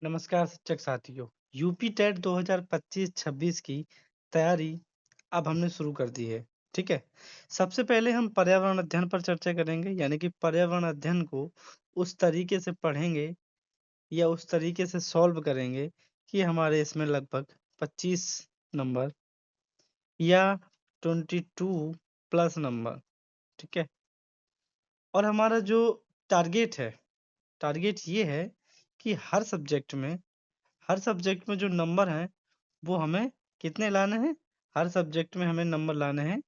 नमस्कार शिक्षक साथियों। यूपी टेट 2025-26 की तैयारी अब हमने शुरू कर दी है। ठीक है। सबसे पहले हम पर्यावरण अध्ययन पर चर्चा करेंगे, यानी कि पर्यावरण अध्ययन को उस तरीके से पढ़ेंगे या उस तरीके से सॉल्व करेंगे कि हमारे इसमें लगभग 25 नंबर या 22 प्लस नंबर। ठीक है। और हमारा जो टारगेट ये है कि हर सब्जेक्ट में जो नंबर हैं वो हमें कितने लाने हैं? हर सब्जेक्ट में हमें नंबर लाने हैं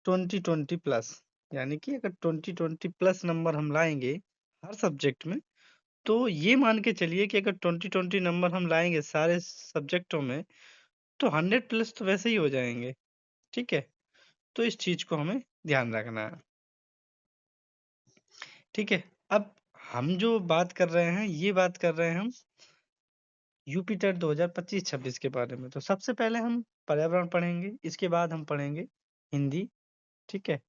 20-20 प्लस। यानी कि अगर 20-20 प्लस नंबर हम लाएँगे हर सब्जेक्ट में, तो ये मान के चलिए कि अगर 20-20 नंबर हम लाएँगे सारे सब्जेक्टों में, तो 100 प्लस तो वैसे ही हो जाएँगे। ठीक है? तो इस चीज़ को हमें ध्यान रखना है। ठीक है? अब हम जो बात कर रहे हैं, ये बात कर रहे हैं हम यूपी टेट 2025-26 के बारे में। तो सबसे पहले हम पर्यावरण पढ़ेंगे, इसके बाद हम पढ़ेंगे हिंदी। ठीक है?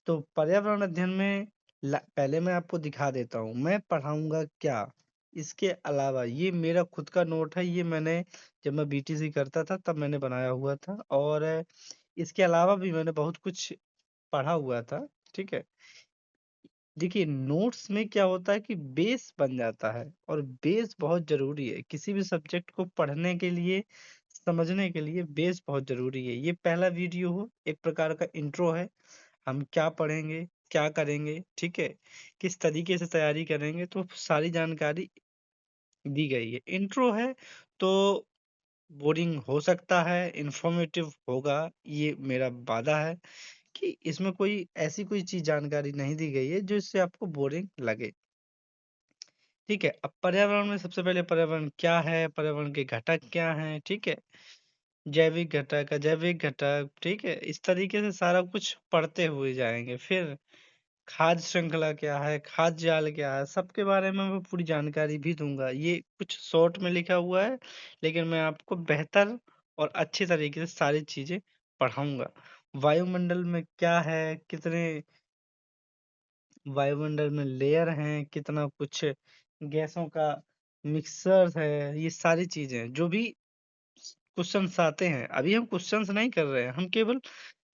तो पर्यावरण अध्ययन में पहले मैं आपको दिखा देता हूँ, मैं पढ़ाऊँगा क्या? इसके अलावा ये मेरा खुद का नोट है, ये मैंने जब मैं बीटीसी करता था तब मैंने बनाया हुआ था और इसके अलावा भी मैंने बहुत कुछ पढ़ा हुआ था। ठीक है? देखिए नोट्स में क्या होता है कि बेस बन जाता है और बेस बहुत ज़रूरी है। किसी भी सब्जेक्ट को पढ़ने के लिए, समझने के लिए बेस बहुत ज़रूरी है। ये पहला वीडियो हो, एक प्रकार का इंट्रो है। हम क्या पढ़ेंगे, क्या करेंगे, ठीक है? किस तरीके से तैयारी करेंगे, तो सारी जानकारी दी गई है। इंट्रो है तो बोरिंग हो सकता है, इन्फॉर्मेटिव होगा, ये मेरा वादा है कि इसमें कोई चीज़ जानकारी नहीं दी गई है जो इससे आपको बोरिंग लगे। ठीक है? अब पर्यावरण में सबसे पहले पर्यावरण क्या है, पर्यावरण के घटक क्या हैं, ठीक है? जैविक घटक, अजैविक घटक, ठीक है? इस तरीके से सारा कुछ पढ़ते हुए जाएँगे। फिर खाद्य श्रृंखला क्या है, खाद्य जाल क्या है, सबके बारे में मैं पूरी जानकारी भी दूँगा। ये कुछ शॉर्ट में लिखा हुआ है, लेकिन मैं आपको बेहतर और अच्छे तरीके से सारी चीज़ें पढ़ाऊँगा। वायुमंडल में क्या है, कितने वायुमंडल में लेयर हैं, कितना कुछ गैसों का मिक्सचर है, ये सारी चीज़ें जो भी क्वेश्चन्स आते हैं, अभी हम क्वेश्चन्स नहीं कर रहे हैं, हम केवल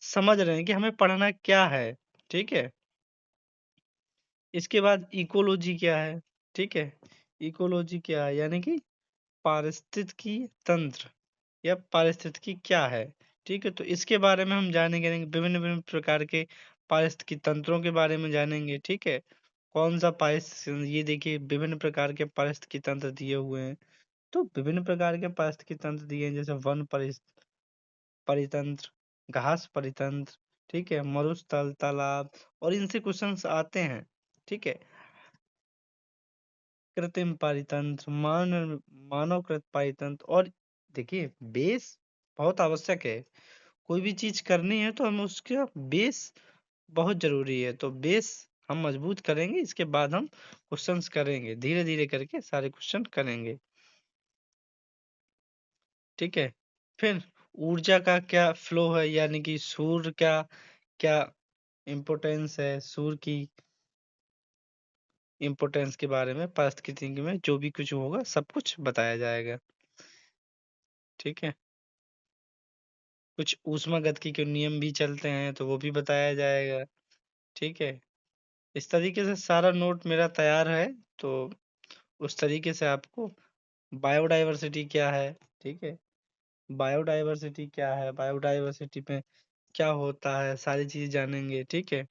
समझ रहे हैं कि हमें पढ़ना क्या है, ठीक है? इसके बाद इकोलॉजी क्या है, ठीक है? इकोलॉजी क्या है? यानी कि पारिस्थितिकी तंत्र या पारिस्थितिकी क्या है, ठीक है? तो इसके बारे में हम जानेंगे, विभिन्न-विभिन्न प्रकार के पारिस्थितिकी तंत्रों के बारे में जानेंगे, ठीक है? कौन-सा ये देखिए विभिन्न प्रकार के पारिस्थितिकी तंत्र दिए हुए हैं। तो विभिन्न प्रकार के पारिस्थितिकी तंत्र दिए हैं जैसे परितंत्र, घास परितंत्र, ठीक है? मरुस्थल, तालाब और इनसे क्वेश्चन्स आते हैं, ठीक है? कृत्रिम पारितंत्र, मानवकृत पारितंत्र और देखिए बेस बहुत आवश्यक है। कोई भी चीज़ करनी है तो हमें उसका बेस बहुत ज़रूरी है। तो बेस हम मजबूत करेंगे, इसके बाद हम क्वेश्चन्स करेंगे। धीरे-धीरे करके सारे क्वेश्चन करेंगे। ठीक है? फिर ऊर्जा का क्या फ्लो है, यानी कि सूर्य का क्या इम्पोर्टेंस है, सूर्य की इम्पोर्टेंस के बारे में पारिस्थितिकी में जो भी कुछ होगा सब कुछ बताया जाएगा। ठीक है? कुछ ऊष्मागतिकी के नियम भी चलते हैं तो वो भी बताया जाएगा। ठीक है? इस तरीके से सारा नोट मेरा तैयार है, तो उस तरीके से आपको बायोडायवर्सिटी क्या है, ठीक है? बायोडायवर्सिटी क्या है, बायोडायवर्सिटी में क्या होता है, सारी चीज़ जानेंगे, ठीक है?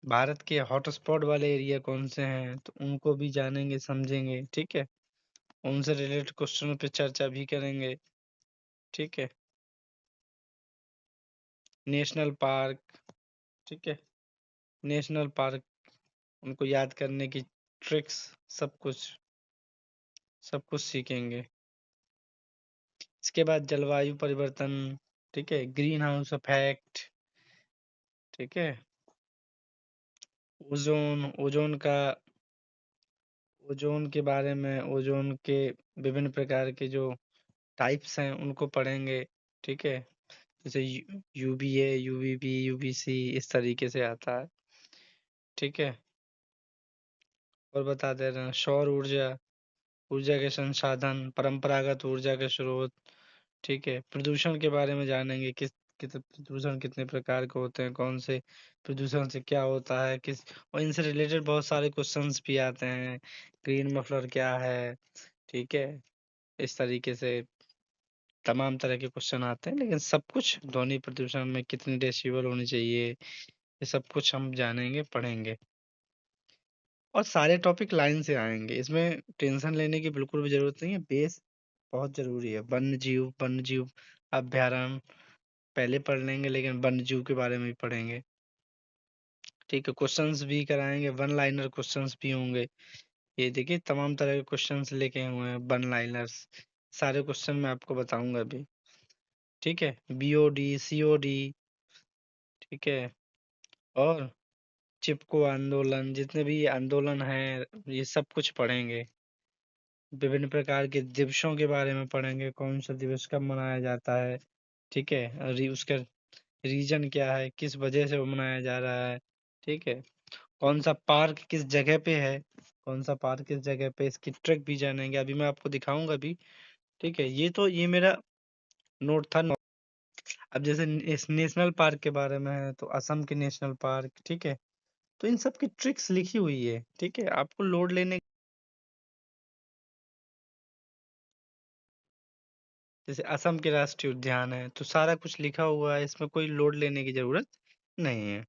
भारत के हॉटस्पॉट वाले एरिया कौन से हैं, तो उनको भी जानेंगे, समझेंगे, ठीक है? उनसे रिलेटेड क्वेश्चनों पे चर्चा भी करेंगे, ठीक है? नेशनल पार्क, ठीक है? नेशनल पार्क उनको याद करने की ट्रिक्स, सब कुछ सीखेंगे। इसके बाद जलवायु परिवर्तन, ठीक है? ग्रीन हाउस इफेक्ट, ठीक है? ओज़ोन का ओज़ोन के बारे में, ओज़ोन के विभिन्न प्रकार के जो टाइप्स हैं उनको पढ़ेंगे, ठीक है? जैसे यूवीए, यूवीबी, यूवीसी इस तरीके से आता है, ठीक है? और बता दे रहे हैं सौर ऊर्जा, ऊर्जा के संसाधन, परंपरागत ऊर्जा के स्रोत। ठीक है, प्रदूषण के बारे में जानेंगे, प्रदूषण कितने प्रकार के होते हैं, कौन से प्रदूषण से क्या होता है, किस, और इनसे रिलेटेड बहुत सारे क्वेश्चंस भी आते हैं। ग्रीन मफलर क्या है, ठीक है, इस तरीके से तमाम तरह के क्वेश्चन आते हैं, लेकिन सब कुछ ध्वनि प्रदूषण में कितनी डेसिबल होनी चाहिए, ये सब कुछ हम जानेंगे, पढ़ेंगे। और सारे टॉपिक लाइन से आएंगे, इसमें टेंशन लेने की बिल्कुल भी जरूरत नहीं है। बेस बहुत जरूरी है। वन्य जीव अभयारण्य पहले पढ़ लेंगे, लेकिन वन्य जीव के बारे में भी पढ़ेंगे। ठीक है, क्वेश्चंस भी कराएंगे, वन लाइनर क्वेश्चंस भी होंगे। ये देखिए तमाम तरह के क्वेश्चंस लेके हुए हैं, वन लाइनर्स। सारे क्वेश्चन मैं आपको बताऊंगा अभी। ठीक है, बीओडी, सीओडी, ठीक है, और चिपको आंदोलन, जितने भी आंदोलन हैं, ये सब कुछ पढ़ेंगे। विभिन्न प्रकार के दिवसों के बारे में पढ़ेंगे, कौन सा दिवस कब मनाया जाता है। ठीक है, उसका रीजन क्या है, किस वजह से वो मनाया जा रहा है। ठीक है, कौन सा पार्क किस जगह पे है, कौन सा पार्क किस जगह पे, इसकी ट्रिक भी जानेंगे, अभी मैं आपको दिखाऊंगा भी। ठीक है, ये मेरा नोट था। अब जैसे इस नेशनल पार्क के बारे में है, तो असम के नेशनल पार्क, ठीक है, तो इन सब की ट्रिक्स लिखी हुई है। ठीक है, आपको लोड लेने, जैसे असम के राष्ट्रीय उद्यान है, तो सारा कुछ लिखा हुआ है, इसमें कोई लोड लेने की जरूरत नहीं है।